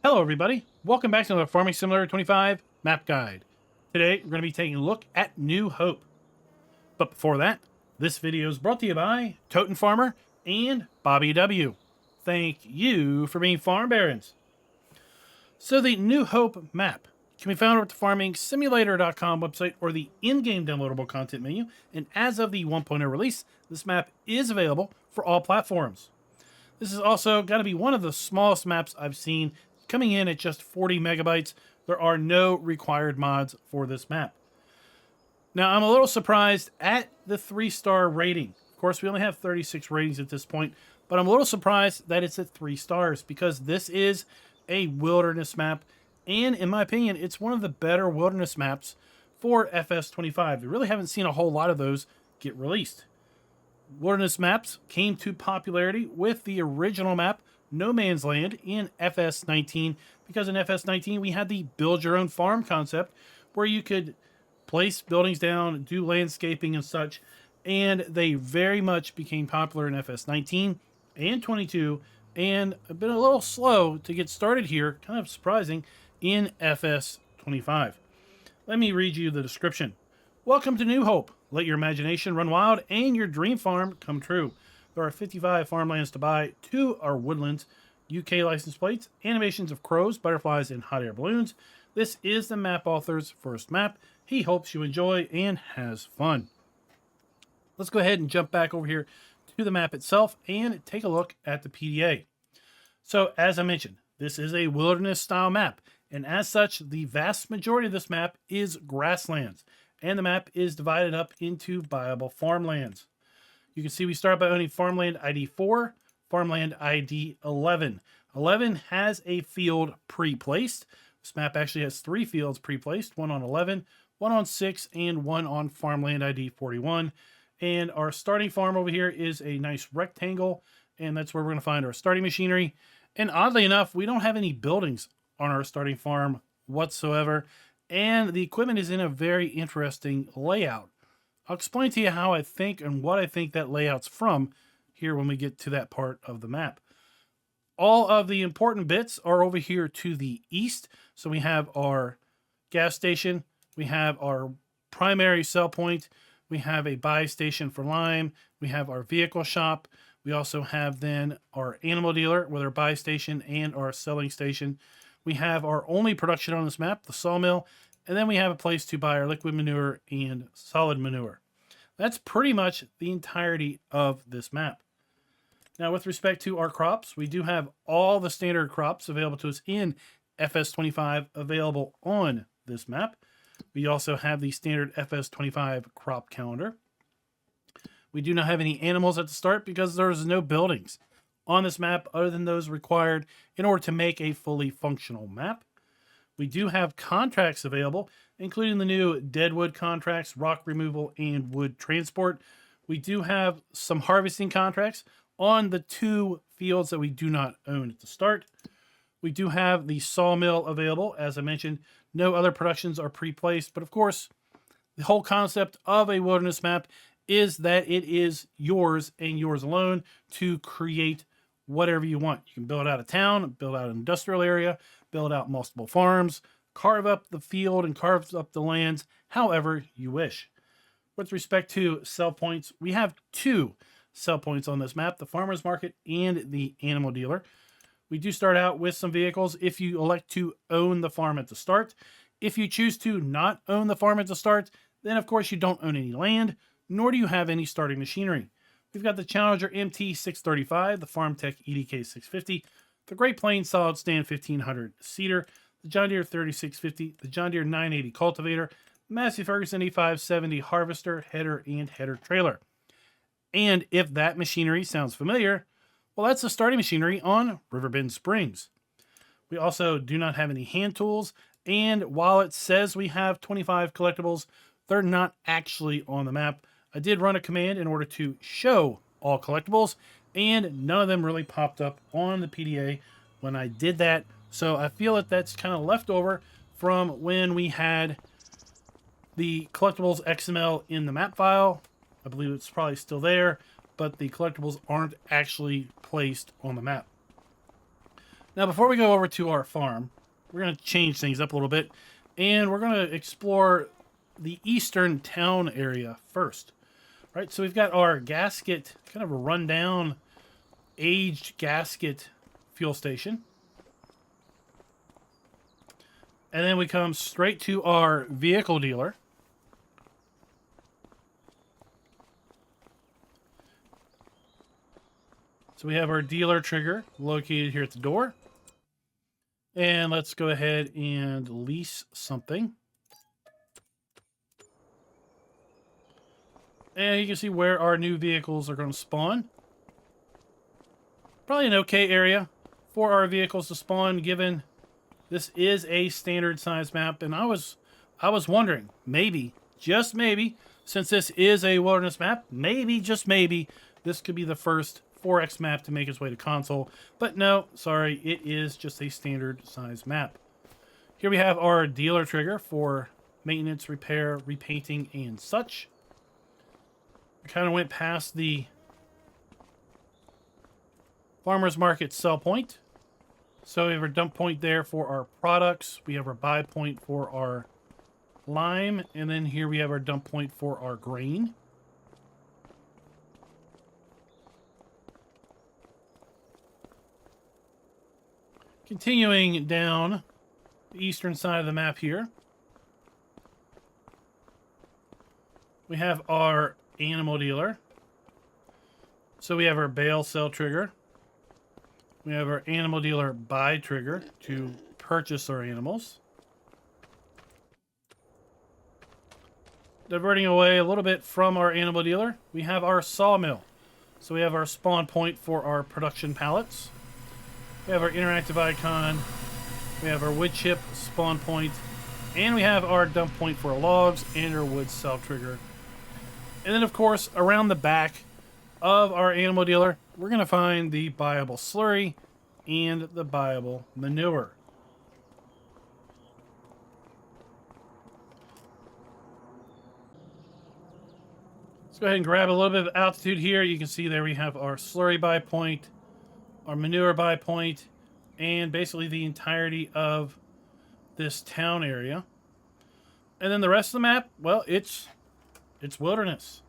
Hello everybody, welcome back to another Farming Simulator 25 map guide. Today we're going to be taking a look at New Hope. But before that, this video is brought to you by Toten Farmer and Bobby W. Thank you for being farm barons. So the New Hope map can be found at the farmingsimulator.com website or the in-game downloadable content menu, and as of the 1.0 release, this map is available for all platforms. This is also got to be one of the smallest maps I've seen, coming in at just 40 megabytes. There are no required mods for this map. Now, I'm a little surprised at the 3-star rating. Of course, we only have 36 ratings at this point, but I'm a little surprised that it's at 3 stars because this is a wilderness map, and in my opinion, it's one of the better wilderness maps for FS25. We really haven't seen a whole lot of those get released. Wilderness maps came to popularity with the original map, No Man's Land, in FS19, because in FS19 we had the build your own farm concept where you could place buildings down, do landscaping and such, and they very much became popular in FS19 and 22, and have been a little slow to get started here, kind of surprising, in FS25. Let me read you the description. Welcome to New Hope. Let your imagination run wild and your dream farm come true. There are 55 farmlands to buy. 2 are Woodlands, UK license plates, animations of crows, butterflies, and hot air balloons. This is the map author's first map. He hopes you enjoy and has fun. Let's go ahead and jump back over here to the map itself and take a look at the PDA. So, as I mentioned, this is a wilderness style map, and as such, the vast majority of this map is grasslands, and the map is divided up into viable farmlands. You can see we start by owning Farmland ID 4, Farmland ID 11. 11 has a field pre-placed. This map actually has 3 fields pre-placed, one on 11, one on 6, and one on Farmland ID 41. And our starting farm over here is a nice rectangle, and that's where we're going to find our starting machinery. And oddly enough, we don't have any buildings on our starting farm whatsoever, and the equipment is in a very interesting layout. I'll explain to you how I think and what I think that layout's from here when we get to that part of the map. All of the important bits are over here to the east. So we have our gas station, we have our primary sell point, we have a buy station for lime, we have our vehicle shop, we also have then our animal dealer with our buy station and our selling station. We have our only production on this map, the sawmill, and then we have a place to buy our liquid manure and solid manure. That's pretty much the entirety of this map. Now, with respect to our crops, we do have all the standard crops available to us in FS25 available on this map. We also have the standard FS25 crop calendar. We do not have any animals at the start because there's no buildings on this map other than those required in order to make a fully functional map. We do have contracts available, including the new deadwood contracts, rock removal, and wood transport. We do have some harvesting contracts on the 2 fields that we do not own at the start. We do have the sawmill available. As I mentioned, no other productions are pre-placed, but of course, the whole concept of a wilderness map is that it is yours and yours alone to create whatever you want. You can build out a town, build out an industrial area, build out multiple farms, carve up the field and carve up the lands however you wish. With respect to sell points, we have 2 sell points on this map, the farmer's market and the animal dealer. We do start out with some vehicles if you elect to own the farm at the start. If you choose to not own the farm at the start, then of course you don't own any land, nor do you have any starting machinery. We've got the Challenger MT635, the FarmTech EDK650, the Great Plains Solid Stand 1500 Seeder, the John Deere 3650, the John Deere 980 Cultivator, Massey Ferguson E570 Harvester, Header, and Header Trailer. And if that machinery sounds familiar, well, that's the starting machinery on Riverbend Springs. We also do not have any hand tools, and while it says we have 25 collectibles, they're not actually on the map. I did run a command in order to show all collectibles, and none of them really popped up on the PDA when I did that. So I feel that that's kind of left over from when we had the collectibles XML in the map file. I believe it's probably still there, but the collectibles aren't actually placed on the map. Now, before we go over to our farm, we're going to change things up a little bit, and we're going to explore the eastern town area first. Right, so we've got our gasket, kind of a rundown, aged gasket fuel station. And then we come straight to our vehicle dealer. So we have our dealer trigger located here at the door. And let's go ahead and lease something. And you can see where our new vehicles are going to spawn. Probably an okay area for our vehicles to spawn, given this is a standard size map. And I was wondering, maybe, just maybe, since this is a wilderness map, maybe, just maybe, this could be the first 4X map to make its way to console. But no, sorry, it is just a standard size map. Here we have our dealer trigger for maintenance, repair, repainting, and such. We kind of went past the farmer's market sell point. So we have our dump point there for our products. We have our buy point for our lime. And then here we have our dump point for our grain. Continuing down the eastern side of the map here, we have our animal dealer. So we have our bale sell trigger. We have our animal dealer buy trigger to purchase our animals. Diverting away a little bit from our animal dealer, we have our sawmill. So we have our spawn point for our production pallets. We have our interactive icon. We have our wood chip spawn point. And we have our dump point for our logs and our wood sell trigger. And then, of course, around the back of our animal dealer, we're going to find the buyable slurry and the buyable manure. Let's go ahead and grab a little bit of altitude here. You can see there we have our slurry buy point, our manure buy point, and basically the entirety of this town area. And then the rest of the map, well, it's wilderness.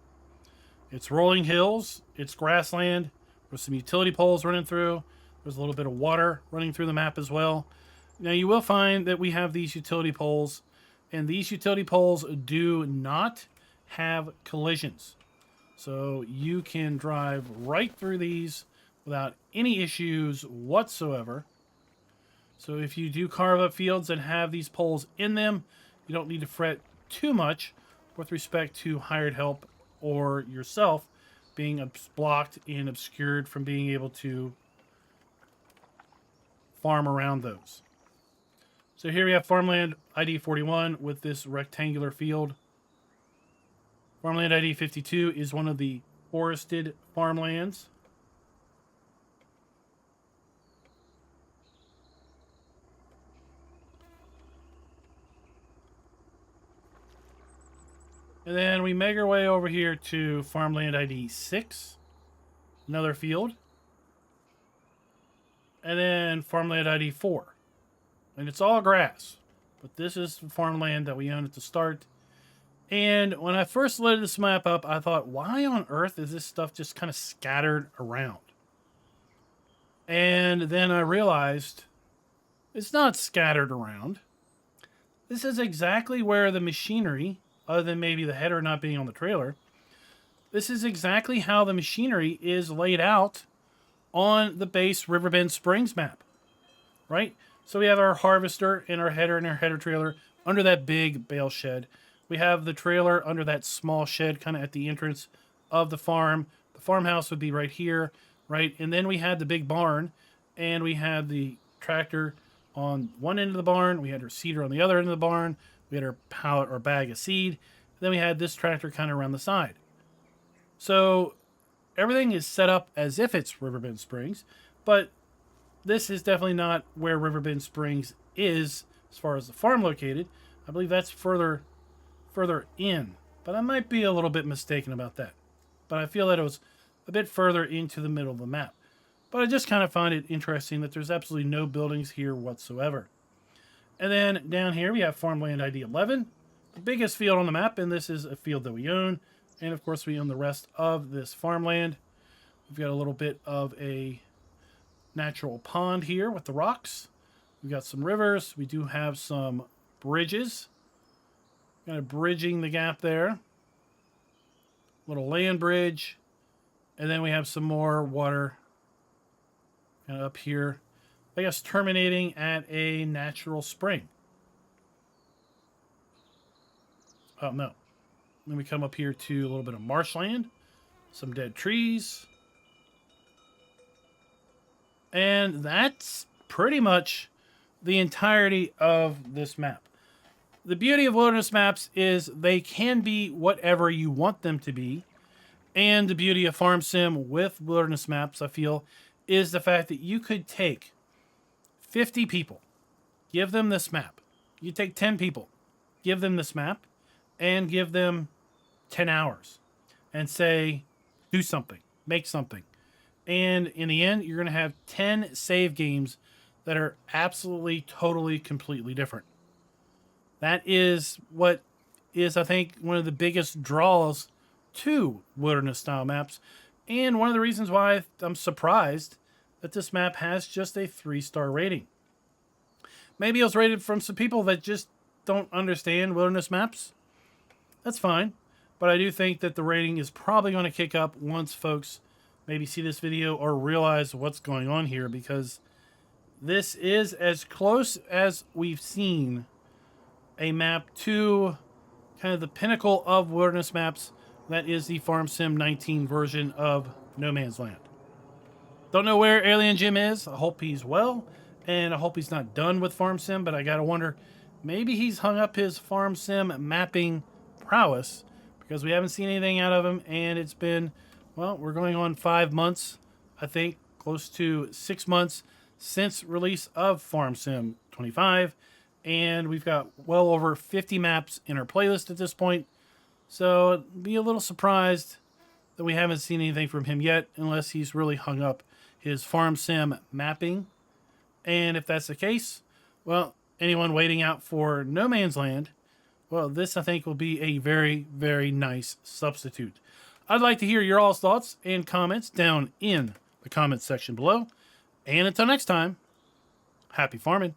It's rolling hills. It's grassland. There's some utility poles running through. There's a little bit of water running through the map as well. Now you will find that we have these utility poles, and these utility poles do not have collisions. So you can drive right through these without any issues whatsoever. So if you do carve up fields that have these poles in them, you don't need to fret too much with respect to hired help or yourself being blocked and obscured from being able to farm around those. So here we have Farmland ID 41 with this rectangular field. Farmland ID 52 is one of the forested farmlands. And then we make our way over here to Farmland ID 6, another field. And then Farmland ID 4. And it's all grass, but this is the farmland that we own at the start. And when I first loaded this map up, I thought, why on earth is this stuff just kind of scattered around? And then I realized it's not scattered around. This is exactly where the machinery, other than maybe the header not being on the trailer, this is exactly how the machinery is laid out on the base Riverbend Springs map, right? So we have our harvester and our header trailer under that big bale shed. We have the trailer under that small shed kind of at the entrance of the farm. The farmhouse would be right here, right? And then we had the big barn, and we had the tractor on one end of the barn. We had our seeder on the other end of the barn. We had our pallet or bag of seed. Then we had this tractor kind of around the side. So everything is set up as if it's Riverbend Springs, but this is definitely not where Riverbend Springs is as far as the farm located. I believe that's further in, but I might be a little bit mistaken about that. But I feel that it was a bit further into the middle of the map. but I just kind of find it interesting that there's absolutely no buildings here whatsoever. And then down here we have Farmland ID 11, the biggest field on the map, and this is a field that we own. And of course we own the rest of this farmland. We've got a little bit of a natural pond here with the rocks. We've got some rivers. We do have some bridges. Kind of bridging the gap there. Little land bridge. And then we have some more water kind of up here. I guess terminating at a natural spring. Oh, no. Then we come up here to a little bit of marshland. Some dead trees. And that's pretty much the entirety of this map. The beauty of wilderness maps is they can be whatever you want them to be. And the beauty of Farm Sim with wilderness maps, I feel, is the fact that you could take 50 people, give them this map. You take 10 people, give them this map, and give them 10 hours. And say, do something, make something. And in the end, you're going to have 10 save games that are absolutely, totally, completely different. That is what is, I think, one of the biggest draws to wilderness-style maps. And one of the reasons why I'm surprised that this map has just a 3-star rating. Maybe it was rated from some people that just don't understand wilderness maps. That's fine. But I do think that the rating is probably going to kick up once folks maybe see this video or realize what's going on here, because this is as close as we've seen a map to kind of the pinnacle of wilderness maps. That is the Farm Sim 19 version of No Man's Land. Don't know where Alien Jim is. I hope he's well, and I hope he's not done with Farm Sim, but I gotta wonder, maybe he's hung up his Farm Sim mapping prowess, because we haven't seen anything out of him, and it's been, well, we're going on 5 months, I think, close to 6 months since release of Farm Sim 25, and we've got well over 50 maps in our playlist at this point, so be a little surprised that we haven't seen anything from him yet, unless he's really hung up his Farm Sim mapping. And if that's the case, well, anyone waiting out for No Man's Land, well, this I think will be a very, very nice substitute. I'd like to hear your all's thoughts and comments down in the comments section below. And until next time, happy farming.